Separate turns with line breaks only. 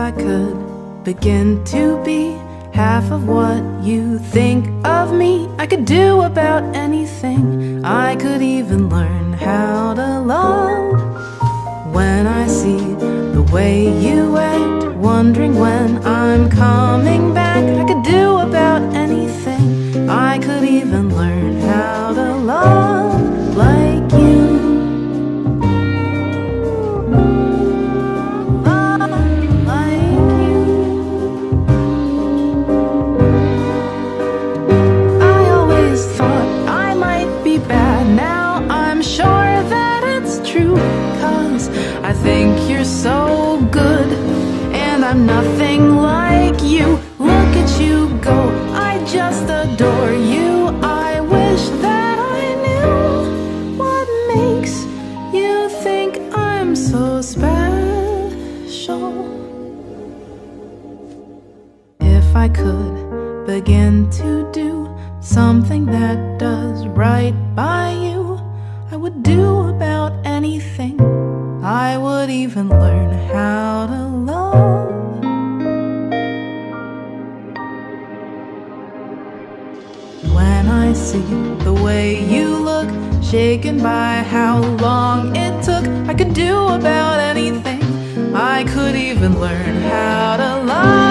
I could begin to be half of what you think of me, I could do about anything. I could even learn how to love. When I see the way you act, wondering when I'm coming back, I could do about anything. I could even learn how to love like you. I think you're so good, and I'm nothing like you. Look at you go, I just adore you. I wish that I knew what makes you think I'm so special. If I could begin to do something that does right by you, I would do about anything. I would even learn how to love. When I see the way you look, shaken by how long it took, I could do about anything. I could even learn how to love.